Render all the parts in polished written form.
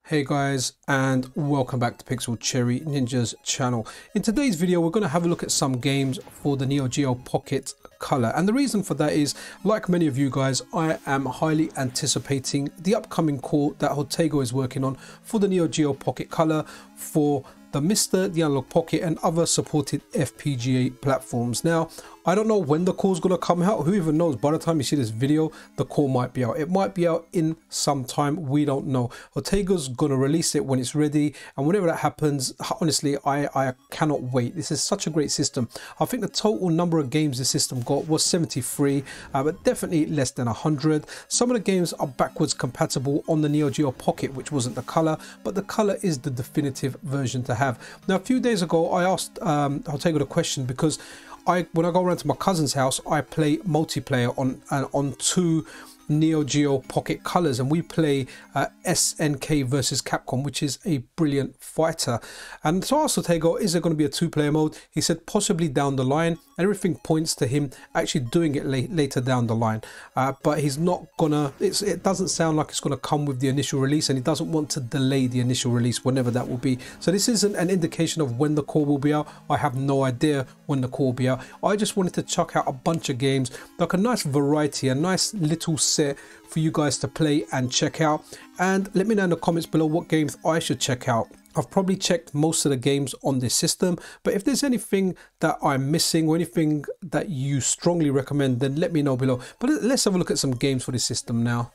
Hey guys, and welcome back to Pixel Cherry Ninja's channel. In today's video we're going to have a look at some games for the Neo Geo Pocket Color, and the reason for that is, like many of you guys, I am highly anticipating the upcoming core that Hotego is working on for the Neo Geo Pocket Color for the MiSTer, the Analogue Pocket and other supported FPGA platforms. Now, I don't know when the core is going to come out. Who even knows? By the time you see this video, the core might be out. It might be out in some time. We don't know. Hotego's going to release it when it's ready. And whenever that happens, honestly, I cannot wait. This is such a great system. I think the total number of games the system got was 73, but definitely less than 100. Some of the games are backwards compatible on the Neo Geo Pocket, which wasn't the Color, but the Color is the definitive version to have. Now, a few days ago, I asked Hotego the question because when I go around to my cousin's house, I play multiplayer on two Neo Geo Pocket Colors, and we play SNK versus Capcom, which is a brilliant fighter. And so I asked Hotego, is there going to be a two-player mode? He said possibly down the line. Everything points to him actually doing it later down the line, but he's not gonna, it doesn't sound like it's gonna come with the initial release, and he doesn't want to delay the initial release whenever that will be. So this isn't an indication of when the core will be out. I have no idea when the core will be out. I just wanted to chuck out a bunch of games, like a nice variety, a nice little set for you guys to play and check out. And let me know in the comments below what games I should check out. I've probably checked most of the games on this system, but if there's anything that I'm missing or anything that you strongly recommend, then let me know below. But let's have a look at some games for this system now.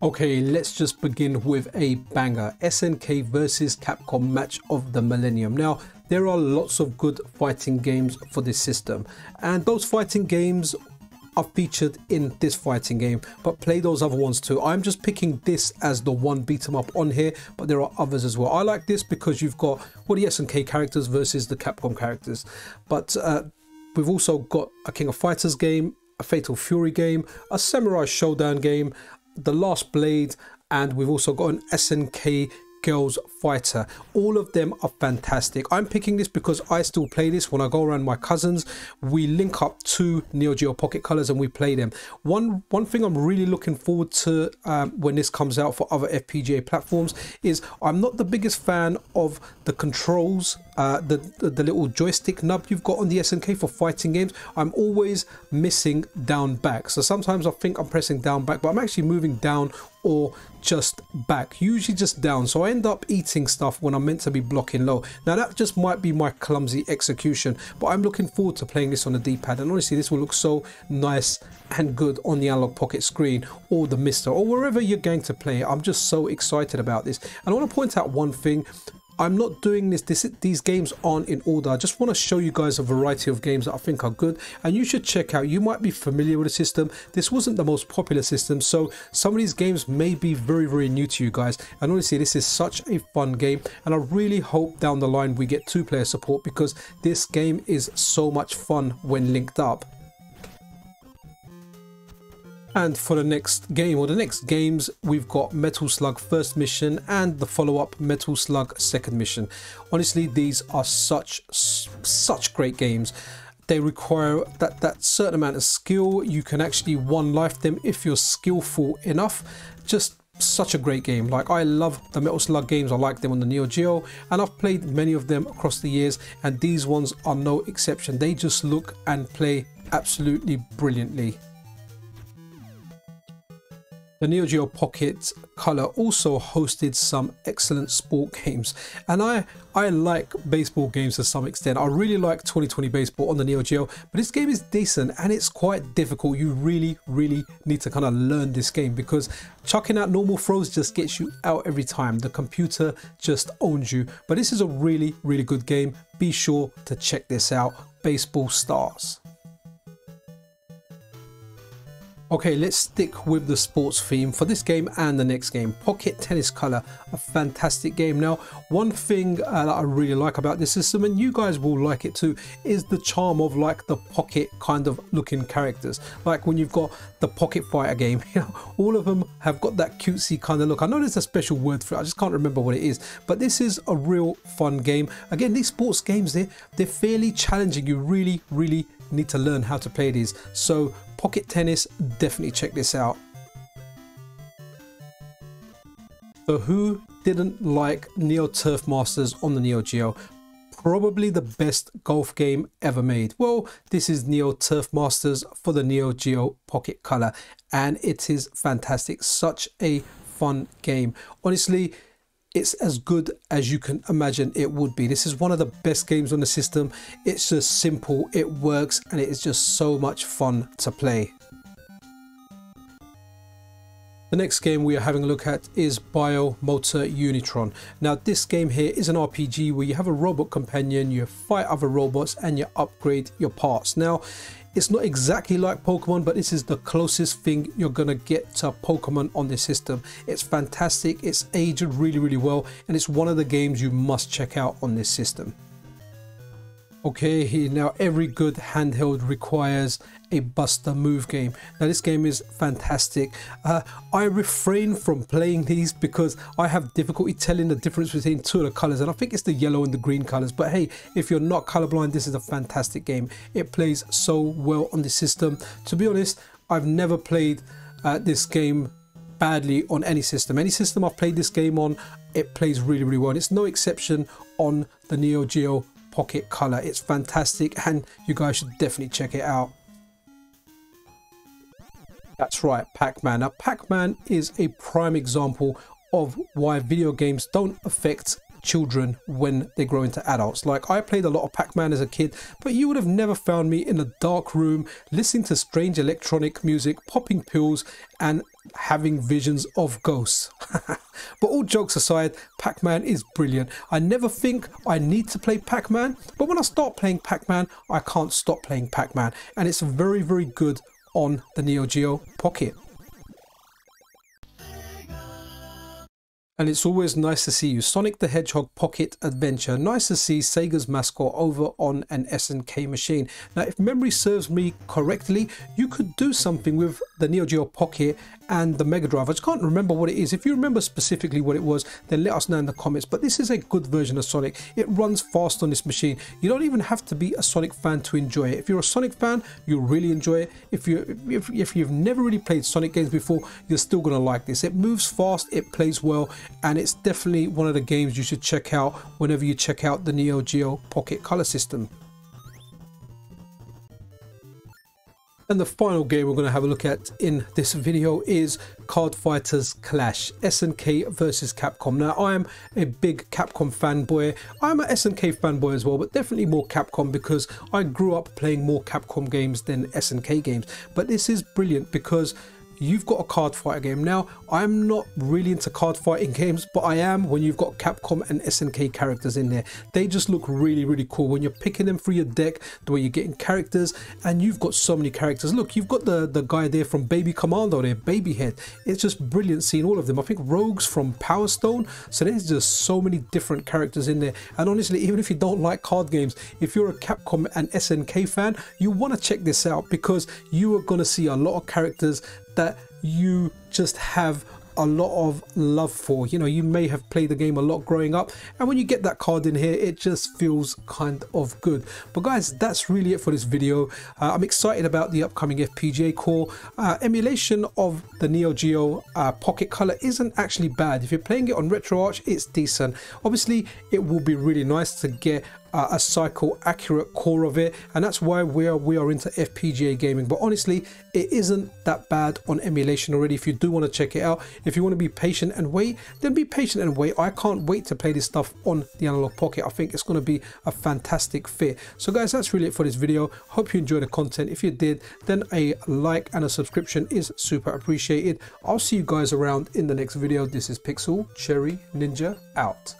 Okay, let's just begin with a banger. SNK versus Capcom match of the Millennium. Now, there are lots of good fighting games for this system, and those fighting games are featured in this fighting game, but play those other ones too. I'm just picking this as the one beat 'em up on here, but there are others as well. I like this because you've got, well, the SNK characters versus the Capcom characters, but we've also got a King of Fighters game, a Fatal Fury game, a Samurai Showdown game, the Last Blade, and we've also got an SNK Girls Fighter. All of them are fantastic. I'm picking this because I still play this when I go around my cousins. We link up two Neo Geo Pocket Colors and we play them. One thing I'm really looking forward to when this comes out for other FPGA platforms is, I'm not the biggest fan of the controls, the little joystick nub you've got on the SNK for fighting games. I'm always missing down back. So sometimes I think I'm pressing down back, but I'm actually moving down or just back, usually just down. So I end up eating stuff when I'm meant to be blocking low. Now that just might be my clumsy execution, but I'm looking forward to playing this on the D-pad, and honestly this will look so nice and good on the Analogue Pocket screen or the MiSTer or wherever you're going to play it. I'm just so excited about this, and I want to point out one thing. I'm not doing these games aren't in order. I just want to show you guys a variety of games that I think are good and you should check out. You might be familiar with the system. This wasn't the most popular system, so some of these games may be very, very new to you guys. And honestly, this is such a fun game, and I really hope down the line we get two-player support, because this game is so much fun when linked up. And for the next game, or the next games, we've got Metal Slug First Mission and the follow-up Metal Slug Second Mission. Honestly, these are such great games. They require that certain amount of skill. You can actually one life them if you're skillful enough. Just such a great game. Like, I love the Metal Slug games. I like them on the Neo Geo, and I've played many of them across the years, and these ones are no exception. They just look and play absolutely brilliantly. The Neo Geo Pocket Color also hosted some excellent sport games, and I like baseball games to some extent. I really like 2020 baseball on the Neo Geo, but this game is decent and it's quite difficult. You really need to kind of learn this game, because chucking out normal throws just gets you out every time. The computer just owns you, but this is a really good game. Be sure to check this out. Baseball Stars. Okay, let's stick with the sports theme for this game and the next game. Pocket Tennis Color, a fantastic game. Now, one thing that I really like about this system, and you guys will like it too, is the charm of like the pocket kind of looking characters. Like when you've got the Pocket Fighter game, you know, all of them have got that cutesy kind of look. I know there's a special word for it, I just can't remember what it is, but this is a real fun game. Again, these sports games, they're fairly challenging. You really need to learn how to play these. So Pocket Tennis, definitely check this out. So who didn't like Neo Turf Masters on the Neo Geo? Probably the best golf game ever made. Well, this is Neo Turf Masters for the Neo Geo Pocket Color, and it is fantastic. Such a fun game. Honestly, it's as good as you can imagine it would be. This is one of the best games on the system. It's just simple, it works, and it is just so much fun to play. The next game we are having a look at is BioMotor Unitron. Now this game here is an RPG where you have a robot companion, you fight other robots and you upgrade your parts. Now it's not exactly like Pokemon, but this is the closest thing you're gonna get to Pokemon on this system. It's fantastic, it's aged really well, and it's one of the games you must check out on this system. Okay, now every good handheld requires a Buster move game. Now this game is fantastic. I refrain from playing these because I have difficulty telling the difference between two of the colors, and I think it's the yellow and the green colors. But hey, if you're not colorblind, this is a fantastic game. It plays so well on the system. To be honest, I've never played this game badly on any system. Any system I've played this game on, it plays really well. And it's no exception on the Neo Geo Pocket Color. It's fantastic and you guys should definitely check it out. That's right, PacMan. Now PacMan is a prime example of why video games don't affect children when they grow into adults. Like, I played a lot of PacMan as a kid, but you would have never found me in a dark room listening to strange electronic music, popping pills and having visions of ghosts. But all jokes aside, PacMan is brilliant. I never think I need to play PacMan, but when I start playing PacMan, I can't stop playing PacMan, and it's very good on the Neo Geo Pocket. And it's always nice to see you. Sonic the Hedgehog Pocket Adventure. Nice to see Sega's mascot over on an SNK machine. Now, if memory serves me correctly, you could do something with the Neo Geo Pocket and the Mega Drive. I just can't remember what it is. If you remember specifically what it was, then let us know in the comments. But this is a good version of Sonic. It runs fast on this machine. You don't even have to be a Sonic fan to enjoy it. If you're a Sonic fan, you'll really enjoy it. If you've never really played Sonic games before, you're still gonna like this. It moves fast, it plays well, and it's definitely one of the games you should check out whenever you check out the Neo Geo Pocket Color system. And the final game we're going to have a look at in this video is Cod Fighters Clash, SNK versus Capcom. Now, I am a big Capcom fanboy. I'm an SNK fanboy as well, but definitely more Capcom because I grew up playing more Capcom games than SNK games. But this is brilliant because you've got a card fighter game. Now, I'm not really into card fighting games, but I am when you've got Capcom and SNK characters in there. They just look really cool when you're picking them through your deck, the way you're getting characters, and you've got so many characters. Look, you've got the guy there from Baby Commando there, Babyhead. It's just brilliant seeing all of them. I think Rogue's from Power Stone. So there's just so many different characters in there. And honestly, even if you don't like card games, if you're a Capcom and SNK fan, you want to check this out because you are going to see a lot of characters that you just have a lot of love for. You know, you may have played the game a lot growing up, and when you get that card in here, it just feels kind of good. But guys, that's really it for this video. I'm excited about the upcoming FPGA core. Emulation of the Neo Geo Pocket Color isn't actually bad. If you're playing it on RetroArch, it's decent. Obviously, it will be really nice to get a cycle accurate core of it, and that's why we are into FPGA gaming. But honestly, it isn't that bad on emulation already. If you do want to check it out, if you want to be patient and wait, then be patient and wait. I can't wait to play this stuff on the Analogue Pocket. I think it's going to be a fantastic fit. So guys, that's really it for this video. Hope you enjoyed the content. If you did, then a like and a subscription is super appreciated. I'll see you guys around in the next video. This is Pixel Cherry Ninja out.